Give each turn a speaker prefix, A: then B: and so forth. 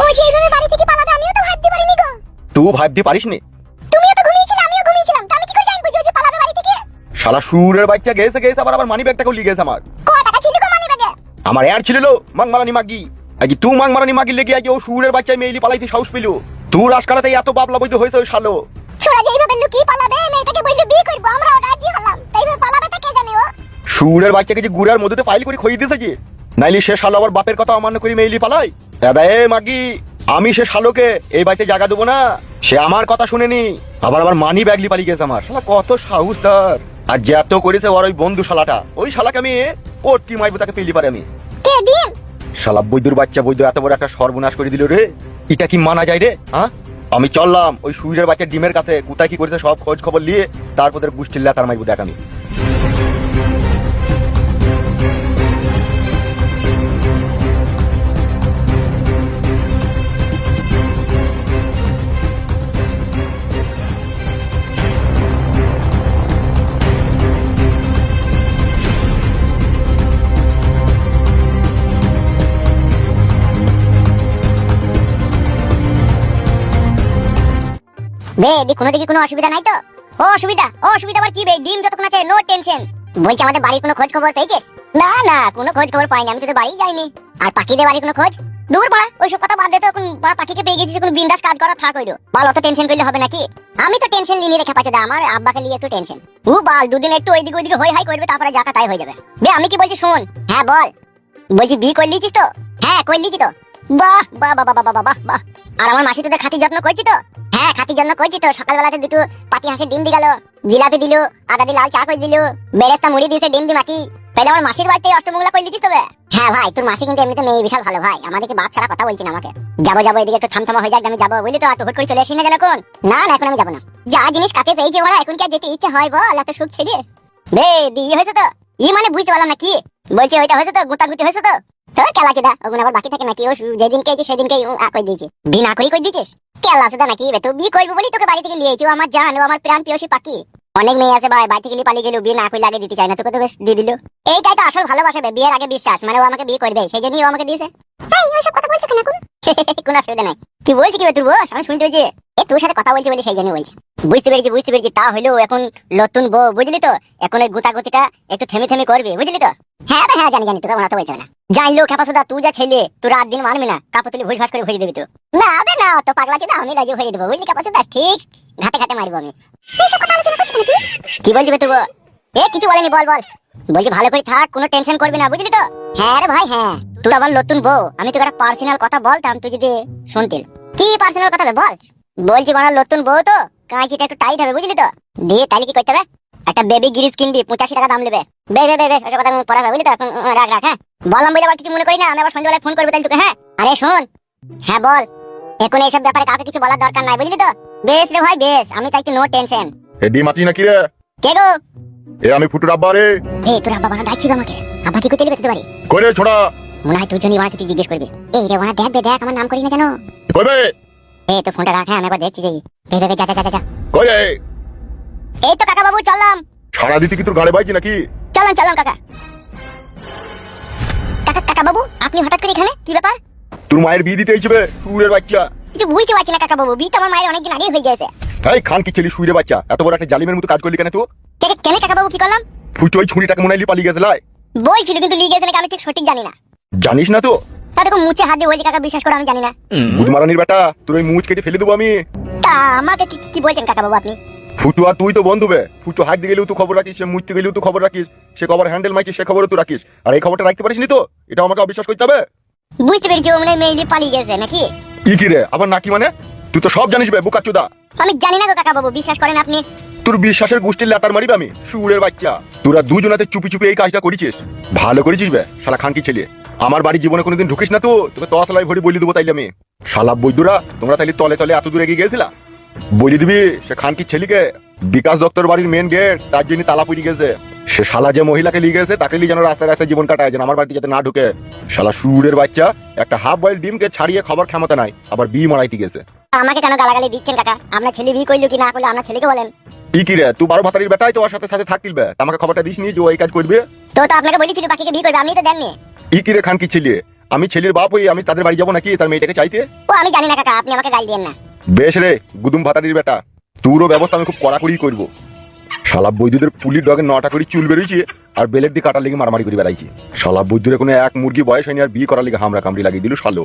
A: ও যে এইভাবে বাড়ি থেকে পালাবে আমিও তো ভাবতে পারিনি গো।
B: তুই ভাবতে পারিসনি?
A: তুমিও তো ঘুমিয়েছিলে আমিও ঘুমিয়েছিলাম, তো আমি কি করে জানবো যে ও যে পালাবে বাড়ি থেকে?
B: শালা সুরের বাচ্চা গেছে আবার মানি ব্যাগটাকে লিয়ে গেছে আমার।
A: কত টাকা ছিল গো মানি ব্যাগে?
B: আমার এর ছিল মাংমারানি মাগি। আজ তুই মাংমারানি মাগি লেগে আজ ও সুরের বাচ্চা মেইলি পালাইতে সাহস পেল। তুই রাজকারাতে এত বাবলা বৈধ হয়েছে ওই শালো।
A: ছোড়া যে এইভাবে লুকিয়ে পালাবে, মেয়েটাকে বললো বিয়ে করবো, আমরাও রাজি হলাম, তাই এইভাবে পালাবে তা কে জানে ও?
B: সুরের বাচ্চাকে যে গুড়ার মধ্যে ফাইল করে খইয়ে দিয়েছে যে, নাইলে সে শালো আবার বাপের কথা অমান্য করে মেইলি পালাই। দাদা এ মাগি, আমি সে শালোকে এই বাড়িতে জায়গা দেবো না। সে আমার কথা শুনেনি, আবার মানি ব্যাগলি পালিয়ে গেছে আমার। শালা কত সাহস তার! আর যে এত করেছে ওর ওই বন্ধু শালাটা, ওই শালাকে আমি ওর কি মাইবো তাকে পেলি পারে আমি।
A: কে দিন?
B: শালা বৈদ্যুর বাচ্চা বৈদ্য এত বড় একটা সর্বনাশ করে দিল রে। এটা কি মানা যায় রে? হ্যাঁ, আমি চললাম ওই সুইরের বাচ্চার ডিমের কাছে, কোথায় কি করেছে সব খোঁজ খবর নিয়ে তারপর গোষ্ঠীর লেতার মাইবো দেখ আমি।
A: বে দি কোনো দিকে কোনো অসুবিধা নাই তো? অসুবিধা আবার কি বে? ডিম যতক্ষণ আছে নো টেনশন। বলছি আমাদের বাড়ির কোনো খোঁজ খবর পেয়েছিস? না না, কোনো খোঁজ খবর পাইনি, আমি তো বাড়ি যাইনি। আর পাখিদের বাড়ির কোনো খোঁজ? দূর বাড়া, ওইসব কথা বাদ দে তো। এখন বাড়া পাখিকে পেয়ে গেছিস, কোনো বিন্দাস কাজ করা থাক হইলো। বাল অত টেনশন করলে হবে নাকি? আমি তো টেনশন নিয়ে রেখে পাচ্ছি, আমার আব্বাকে নিয়ে একটু টেনশন। ও বাল দুদিন একটু ওইদিকে ওইদিকে হই হাই করবে, তারপরে যাকা তাই হয়ে যাবে। বে আমি কি বলছি শোন। হ্যাঁ বল। বলছি বিয়ে করে লিছিস তো? হ্যাঁ করে লিছি তো। বাহ বাহ বাহ বাহ বাহ বাহ বাহ। আর আমার মাসি তোদের খাতির যত্ন করছি তো? হ্যাঁ খাতির যত্ন করছি তো। সকালবেলাতে দুটো পাতি হাঁসের ডিম দি গেল, জিলাপি দিল, আদা দিয়ে লাল চা করে দিল, বেরেস্তা মুড়ি দিয়েছে, ডিম দি মাটি। তাহলে আমার মাসির বাড়িতে অষ্টমঙ্গলা করে লিখিস তবে? হ্যাঁ ভাই, তোর মাসি কিন্তু এমনিতে মেয়ে বিশাল ভালো ভাই, আমাদেরকে বাপ ছাড়া কথা বলছি না আমাকে। যাবো এদিকে একটু থামথামা হয়ে যাক, আমি যাবো বুঝলি তো। আর তো হুট করে চলে আসি না যেন কোন। না না এখন আমি যাবো না। যা জিনিস কাছে পেয়েছি ওরা, এখন কি আর যেতে ইচ্ছে হয় বল? এত সুখ ছেড়ে বে বিয়ে হয়েছে তো? ই মানে বুঝতে পারলাম না কি বলছি। ওইটা হয়েছে তো, গুতাগুতি হয়েছে তো? তোর কেলা চেদা ওগুলো আবার বাকি থাকে নাকি? ও যেদিনকে সেদিনকে কই দিয়েছি, বিনা করি কই দিয়েছিস? কেলা চেদা নাকি বে? তুই বিয়ে করবি বলি তোকে বাড়ি থেকে লিয়েছি। আমার জান, ও আমার প্রাণ প্রিয়সী পাখি। অনেক মেয়ে আছে ভাই, বাড়ি থেকে পালিয়ে গেল, বিয়ে না কই লাগে দিতে চায় না, তোকে তো বেশ দিয়ে দিল। এইটাই তো আসল ভালোবাসা বে, বিয়ের আগে বিশ্বাস। মানে ও আমাকে বিয়ে করবে, সেই জন্যই ও আমাকে দিয়েছে। এই ওইসব কথা বলছিস কেন এখন? কোনো অসুবিধা নাই। কি বলছিস কি বে তুই? আমি শুনতে পেয়েছি তোর সাথে কথা বলছি বলে সেই জন্য বলছি। বুঝতে পেরেছি। তা হইলেও এখন নতুন বউ বুঝলি তো, এখন ওই গুতাগুতিটা একটু থেমে থেমে করবি বুঝলি তো? হ্যাঁ ভাই হ্যাঁ, জানি তোকে ওনা তো বলতে হবে না। জানলো খেপাসুদা, তুই যা ছেলে, তুই রাত দিন মানবি না, কাপড় তুলি ভুস ভাস করে ভরে দিবি তো? না বে না, তো পাগলা ছিল, আমি লাগিয়ে ভরে দেবো বুঝলি খেপাসুদা, ঠিক ঘাটে মারবো আমি। কি বলছি বে তুই? এ কিছু বলেনি, বল। বলছি ভালো করে থাক, কোনো টেনশন করবি না বুঝলি তো? হ্যাঁ রে ভাই হ্যাঁ। তুই আবার নতুন বউ, আমি তোকে একটা পার্সোনাল কথা বলতাম, তুই যদি শুনতিল। কি পার্সোনাল কথা বল? বলছি বাড়া নতুন বউ তো, কাঁচিটা একটু টাইট হবে বুঝলি তো? দিয়ে তাহলে কি করতে হবে? একটা বেবি গ্রিজ কিনবি, 85 টাকা দাম নেবে। বে ওটা কথা পড়া হবে বুঝলি তো? এখন রাখ হ্যাঁ। বললাম বলে আবার কিছু মনে করি না, আমি আবার সন্ধ্যাবেলায় ফোন করবো তাহলে তোকে। হ্যাঁ আরে শোন। হ্যাঁ বল। এখন এইসব ব্যাপারে কাউকে কিছু বলার দরকার নাই বুঝলি তো? বেশ রে ভাই বেশ, আমি তাই নো টেনশন।
B: এডি মাটি নাকি রে?
A: কে গো?
B: এ আমি ফুটুর আব্বা রে।
A: এই তোর আব্বা বানা ডাকছিস আমাকে? আব্বা কি করতে লিবে বাড়ি?
B: কইরে ছোড়া,
A: মনে হয় তোর জন্য বানা কিছু জিজ্ঞেস করবে। এই রে বানা দেখ আমার নাম করি না জানো?
B: কইবে?
A: এই তো ফোনটা রাখ, হ্যাঁ আমি একবার দেখছি যাই। যা।
B: কইরে?
A: এই তো কাকা বাবু চললাম।
B: সারা দিতে কি তোর গাড়ি বাইছি নাকি?
A: চললাম কাকা বাবু, আপনি হঠাৎ করে এখানে কি ব্যাপার?
B: তোর মায়ের বিয়ে দিতে এইছিবে সুরের বাচ্চা।
A: কিছু বুঝতে পারছি না কাকা বাবু, বিয়ে তো আমার মায়ের অনেকদিন আগেই হয়ে গেছে।
B: এই খান কি ছেলে সুরের বাচ্চা, এত বড় একটা জালিমের মতো কাজ করলি কেন তুই?
A: কেন কাকা বাবু কি করলাম?
B: ফুটো ওই ছুরিটাকে মনে হলি পালিয়ে গেছে লাই।
A: বলছিল কিন্তু লিয়ে গেছে নাকি আমি ঠিক সঠিক জানি না।
B: জানিস না তো?
A: তা দেখো মুছে হাত দিয়ে বলছি কাকা, বিশ্বাস করো আমি জানি না।
B: বুধমারানির বেটা, তোর ওই মুচ কেটে ফেলে দেবো আমি।
A: তা আমাকে কি বলছেন কাকা বাবু আপনি?
B: ফুটু আর তুই তো বন্ধু বে। ফুটু হাত দিয়ে গেলেও তুই খবর রাখিস, সে মুছতে গেলেও তুই খবর রাখিস, সে খবর হ্যান্ডেল মাইছিস সে খবরও তুই রাখিস। আর এই খবরটা রাখতে পারিস নি তো? এটা আমাকে অবিশ্বাস করতে হবে।
A: বুঝতে পেরেছি ও মানে মেইলি পালিয়ে গেছে নাকি?
B: কি রে আবার নাকি মানে? তুই তো সব জানিস বে বোকাচোদা।
A: আমি জানি না গো কাকা বাবু, বিশ্বাস করেন আপনি।
B: তোর বিশ্বাসের গোষ্ঠীর লেতার মারিবে আমি সুরের বাচ্চা। তোরা দুজনাতে চুপি এই কাজটা করেছিস, ভালো করেছিস বে শালা খানকি ছেলে। আমার বাড়ির জীবনে কোনোদিন ঢুকিস না তো, তোকে তসলাই ভরি বলি দেবো তাইলে আমি। শালা বৈদ্যুরা তোমরা তাইলে তলে এত দূর এগিয়ে গেছিলা। বলি দিবি সে খানকি ছেলেকে বিকাশ দত্তর বাড়ির মেন গেট, তার জন্য তালা পড়ে গেছে। সে শালা যে মহিলাকে লিয়ে গেছে তাকে লিয়ে যেন রাস্তায় জীবন কাটায়, যেন আমার বাড়িতে যাতে না ঢুকে। শালা সুরের বাচ্চা একটা হাফ বয়েল ডিমকে ছাড়িয়ে খাবার ক্ষমতা নাই, আবার বিয়ে মারাইতে গেছে।
A: আমাকে কেন গালাগালি দিচ্ছেন কাকা? আপনার ছেলে বিয়ে করলো কি না করলো আপনার ছেলেকে বলেন।
B: কি রে তুই 12 ভাতারির বেটাই তো ওর সাথে থাকতিলবে, আমাকে খবরটা দিস নি যে ওই কাজ করবে?
A: তো আপনাকে বলেছিল পাখিকে বিয়ে করবে, আপনি তো দেননি।
B: কি রে খানকি ছেলে, আমি ছেলের বাপ হই, আমি তাদের বাড়ি যাবো নাকি তার মেয়েটাকে চাইতে?
A: ও আমি জানি না কাকা, আপনি আমাকে গাল দিয়েন না।
B: বেশ রে গুদুম ভাতারির বেটা, তোরও ব্যবস্থা আমি খুব কড়াকড়ি করবো। শালা বৈদ্যুদের পুলির ডগে 9টা করে চুল বেরোইছে আর বেলের দিয়ে কাটার লেগে মারামারি করে বেড়াইছে। শালা বৈদ্যুরে কোনো এক মুরগি বয়স হয়নি আর বিয়ে করার লেগে হামরা কামড়ি লাগিয়ে দিল শালো।